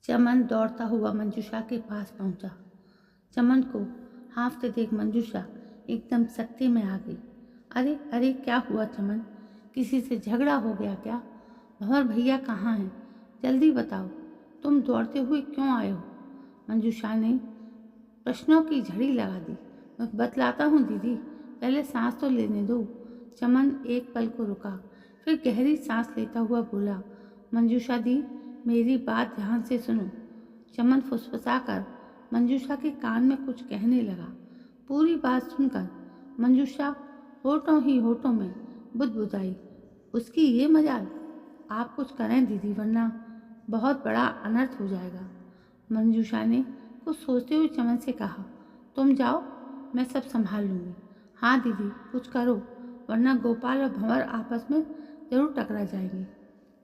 चमन दौड़ता हुआ मंजूषा के पास पहुंचा। चमन को हाँफते देख मंजूषा एकदम सख्ती में आ गई। अरे अरे, क्या हुआ चमन? किसी से झगड़ा हो गया क्या? भंवर भैया कहाँ हैं? जल्दी बताओ, तुम दौड़ते हुए क्यों आए हो? मंजूषा ने प्रश्नों की झड़ी लगा दी। मैं बतलाता हूँ दीदी, पहले सांस तो लेने दो। चमन एक पल को रुका, फिर गहरी सांस लेता हुआ बोला, मंजूषा दी, मेरी बात ध्यान से सुनो। चमन फुसफुसाकर मंजूषा के कान में कुछ कहने लगा। पूरी बात सुनकर मंजूषा होठों ही होठों में बुदबुदाई, उसकी ये मजाल। आप कुछ करें दीदी, वरना बहुत बड़ा अनर्थ हो जाएगा। मंजूषा ने कुछ सोचते हुए चमन से कहा, तुम जाओ, मैं सब संभाल लूँगी। हाँ दीदी, कुछ करो, वरना गोपाल और भंवर आपस में जरूर टकरा जाएंगे।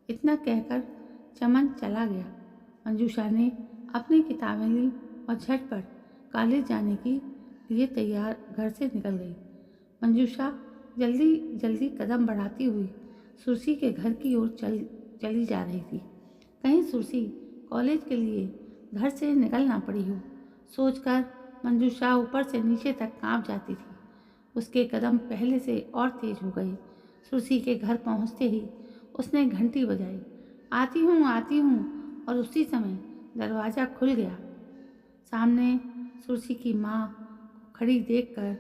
इतना कहकर चमन चला गया। मंजूषा ने अपनी किताबें ली और झटपट कॉलेज जाने के लिए तैयार घर से निकल गई। मंजूषा जल्दी जल्दी कदम बढ़ाती हुई सुरसी के घर की ओर चली जा रही थी। कहीं सुरसी कॉलेज के लिए घर से निकल ना पड़ी हो, सोचकर मंजूषा ऊपर से नीचे तक कांप जाती थी। उसके कदम पहले से और तेज हो गए। सुरसी के घर पहुंचते ही उसने घंटी बजाई, आती हूँ, और उसी समय दरवाज़ा खुल गया। सामने सुरसी की माँ को खड़ी देखकर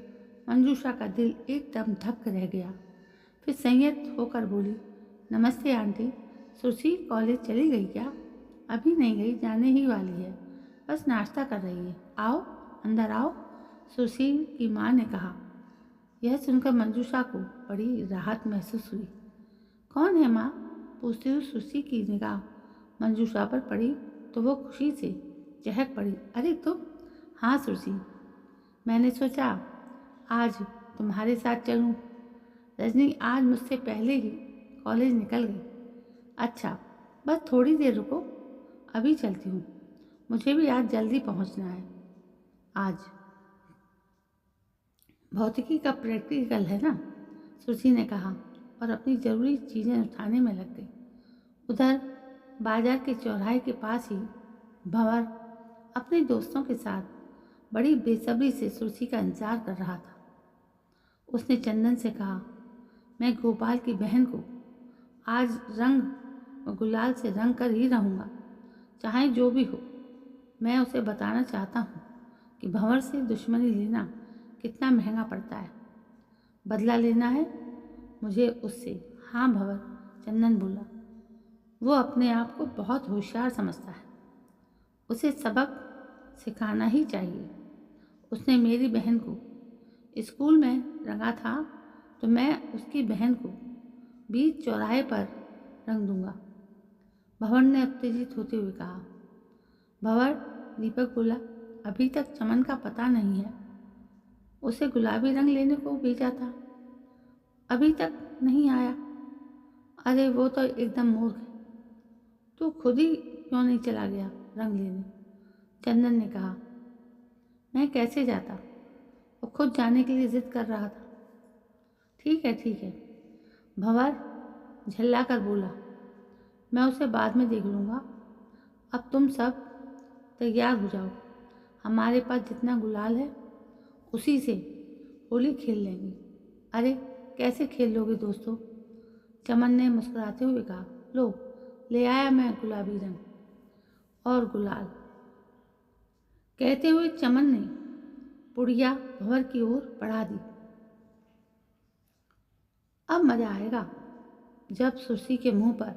मंजूषा का दिल एकदम धक रह गया। फिर संयत होकर बोली, नमस्ते आंटी। सुरसी कॉलेज चली गई क्या? अभी नहीं गई, जाने ही वाली है, बस नाश्ता कर रही है। आओ, अंदर आओ, सुरसी की माँ ने कहा। यह सुनकर मंजूषा को बड़ी राहत महसूस हुई। कौन है माँ? पूछती हुई सुरसी की निगाह मंजूषा पर पड़ी तो वो खुशी से चहक पड़ी। अरे तुम? हाँ सुरसी, मैंने सोचा आज तुम्हारे साथ चलूं। रजनी आज मुझसे पहले ही कॉलेज निकल गई। अच्छा, बस थोड़ी देर रुको, अभी चलती हूँ, मुझे भी आज जल्दी पहुँचना है। आज भौतिकी का प्रैक्टिकल है ना, सुरसी ने कहा और अपनी ज़रूरी चीज़ें उठाने में लग गई। उधर बाजार के चौराहे के पास ही भंवर अपने दोस्तों के साथ बड़ी बेसब्री से सुरसी का इंतजार कर रहा था। उसने चंदन से कहा, मैं गोपाल की बहन को आज रंग और गुलाल से रंग कर ही रहूँगा, चाहे जो भी हो। मैं उसे बताना चाहता हूँ कि भंवर से दुश्मनी लेना कितना महंगा पड़ता है। बदला लेना है मुझे उससे। हाँ भंवर, चंदन बोला। वो अपने आप को बहुत होशियार समझता है, उसे सबक सिखाना ही चाहिए। उसने मेरी बहन को स्कूल में रंगा था, तो मैं उसकी बहन को बीच चौराहे पर रंग दूंगा। भंवर ने उत्तेजित होते हुए कहा। भंवर, दीपक बोला, अभी तक चमन का पता नहीं है। उसे गुलाबी रंग लेने को भेजा था, अभी तक नहीं आया। अरे वो तो एकदम मूर्ख है, तू खुद ही क्यों नहीं चला गया रंग लेने? चंदन ने कहा। मैं कैसे जाता, वो खुद जाने के लिए जिद कर रहा था। ठीक है, भंवर झल्ला कर बोला, मैं उसे बाद में देख लूँगा। अब तुम सब तैयार हो जाओ, हमारे पास जितना गुलाल है उसी से होली खेल लेंगे। अरे कैसे खेल लोगे दोस्तों? चमन ने मुस्कुराते हुए कहा। लो, ले आया मैं गुलाबी रंग और गुलाल। कहते हुए चमन ने पुड़िया भंवर की ओर बढ़ा दी। अब मजा आएगा जब सुरसी के मुंह पर,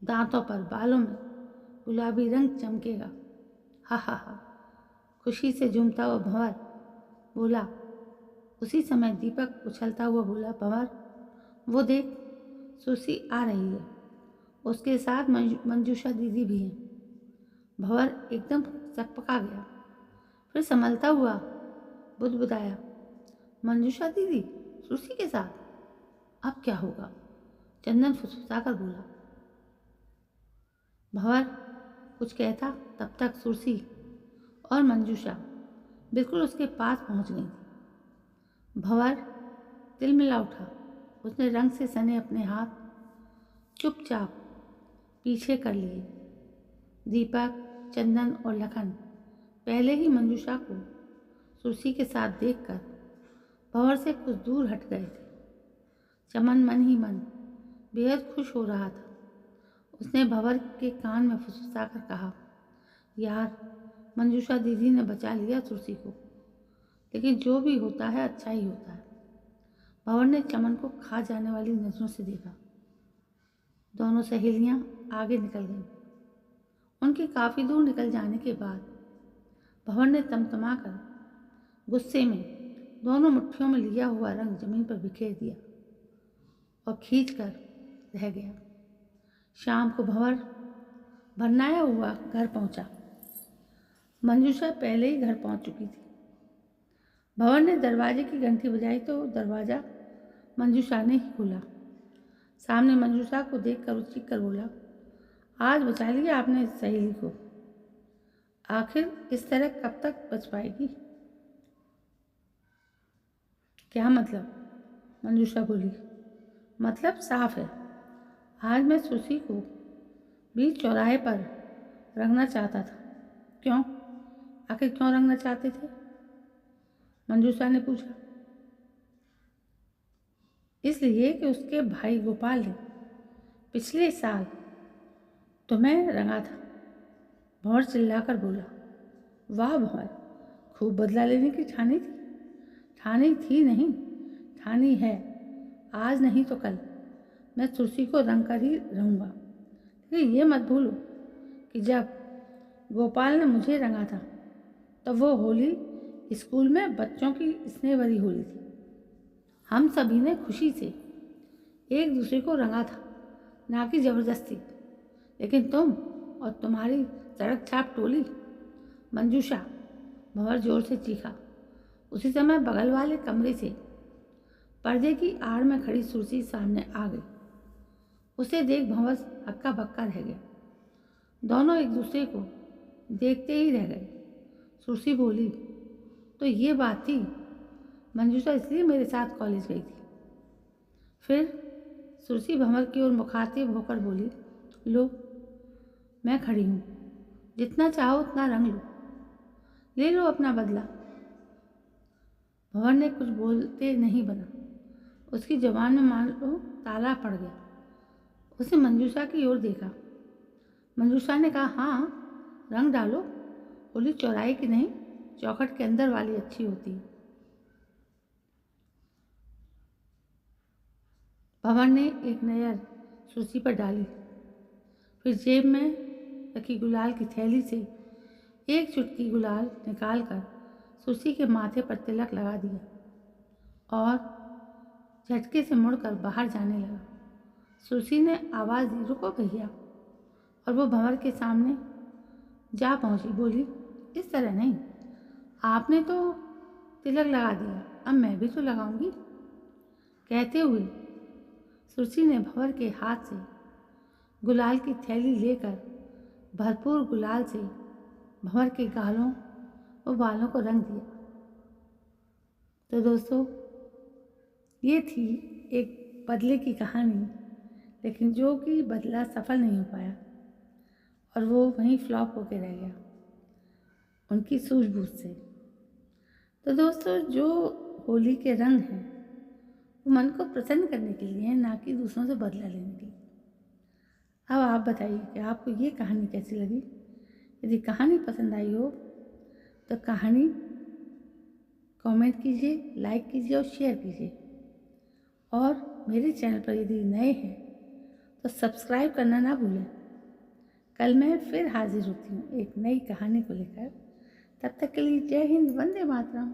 दांतों पर, बालों में गुलाबी रंग चमकेगा। हा हा हा, खुशी से झूमता हुआ भंवर बोला। उसी समय दीपक उछलता हुआ बोला, भंवर वो देख, सुरसी आ रही है, उसके साथ मंजूषा दीदी भी हैं। भंवर एकदम सकपका गया, फिर संभलता हुआ बुदबुदाया, मंजूषा दीदी सुरसी के साथ? अब क्या होगा? चंदन फुसफुसाकर बोला। भंवर कुछ कहता तब तक सुरसी और मंजूषा बिल्कुल उसके पास पहुंच गई थी। भंवर तिलमिला उठा। उसने रंग से सने अपने हाथ चुपचाप पीछे कर लिए दीपक, चंदन और लखन पहले ही मंजूषा को सुरसी के साथ देखकर भंवर से कुछ दूर हट गए थे। चमन मन ही मन बेहद खुश हो रहा था। उसने भंवर के कान में फुसफुसाकर कहा, यार, मंजूषा दीदी ने बचा लिया सुरसी को, लेकिन जो भी होता है अच्छा ही होता है। भंवर ने चमन को खा जाने वाली नजरों से देखा। दोनों सहेलियां आगे निकल गईं। उनके काफी दूर निकल जाने के बाद भंवर ने तमतमाकर गुस्से में दोनों मुट्ठियों में लिया हुआ रंग जमीन पर बिखेर दिया और खींच कर रह गया। शाम को भंवर भरनाया हुआ घर पहुंचा। मंजूषा पहले ही घर पहुंच चुकी थी। भंवर ने दरवाजे की घंटी बजाई तो दरवाजा मंजूषा ने ही खोला। सामने मंजूषा को देखकर वो चीख कर बोला, आज बचा लिया आपने इस सहेली को। आखिर इस तरह कब तक बच पाएगी? क्या मतलब? मंजूषा बोली। मतलब साफ है, आज मैं सुरसी को बीच चौराहे पर रंगना चाहता था। क्यों? आखिर क्यों रंगना चाहते थे? मंजूषा ने पूछा। इसलिए कि उसके भाई गोपाल ने पिछले साल तुम्हें रंगा था। भंवर चिल्लाकर बोला। वाह भंवर, खूब बदला लेने की ठानी थी। ठानी थी नहीं, ठानी है। आज नहीं तो कल मैं सुरसी को रंग कर ही रहूँगा। लेकिन ये मत भूलो कि जब गोपाल ने मुझे रंगा था तब वो होली स्कूल में बच्चों की स्नेह भरी होली थी। हम सभी ने खुशी से एक दूसरे को रंगा था, ना कि जबरदस्ती। लेकिन तुम और तुम्हारी सड़क छाप टोली। मंजूषा, भंवर जोर से चीखा। उसी समय बगल वाले कमरे से पर्दे की आड़ में खड़ी सुरसी सामने आ गई। उसे देख भंवर हक्का बक्का रह गया। दोनों एक दूसरे को देखते ही रह गए। सुरसी बोली, तो ये बात थी, मंजूषा इसलिए मेरे साथ कॉलेज गई थी। फिर सुरसी भंवर की ओर मुखातिब होकर बोली, लो, मैं खड़ी हूँ, जितना चाहो उतना रंग लो, ले लो अपना बदला। भंवर ने कुछ बोलते नहीं बना। उसकी जबान में मान लो ताला पड़ गया। उसने मंजूषा की ओर देखा। मंजूषा ने कहा, हाँ, रंग डालो। होली चौराहे की नहीं, चौखट के अंदर वाली अच्छी होती है। भंवर ने एक नज़र सुरसी पर डाली, फिर जेब में रखी गुलाल की थैली से एक चुटकी गुलाल निकालकर सुरसी के माथे पर तिलक लगा दिया और झटके से मुड़कर बाहर जाने लगा। सुरसी ने आवाज़ दी, रुको भैया, और वो भंवर के सामने जा पहुंची। बोली, इस तरह नहीं, आपने तो तिलक लगा दिया, अब मैं भी तो लगाऊंगी। कहते हुए सुरसी ने भंवर के हाथ से गुलाल की थैली लेकर भरपूर गुलाल से भंवर के गालों और बालों को रंग दिया। तो दोस्तों, ये थी एक बदले की कहानी, लेकिन जो कि बदला सफल नहीं हो पाया और वो वहीं फ्लॉप होके रह गया उनकी सूझबूझ से। तो दोस्तों, जो होली के रंग हैं वो मन को प्रसन्न करने के लिए हैं, ना कि दूसरों से बदला लेने के लिए। अब आप बताइए कि आपको ये कहानी कैसी लगी। यदि कहानी पसंद आई हो तो कहानी कमेंट कीजिए, लाइक कीजिए और शेयर कीजिए। और मेरे चैनल पर यदि नए हैं तो सब्सक्राइब करना ना भूलें। कल मैं फिर हाजिर होती हूँ एक नई कहानी को लेकर। तब तक के लिए जय हिंद, वंदे मातरम।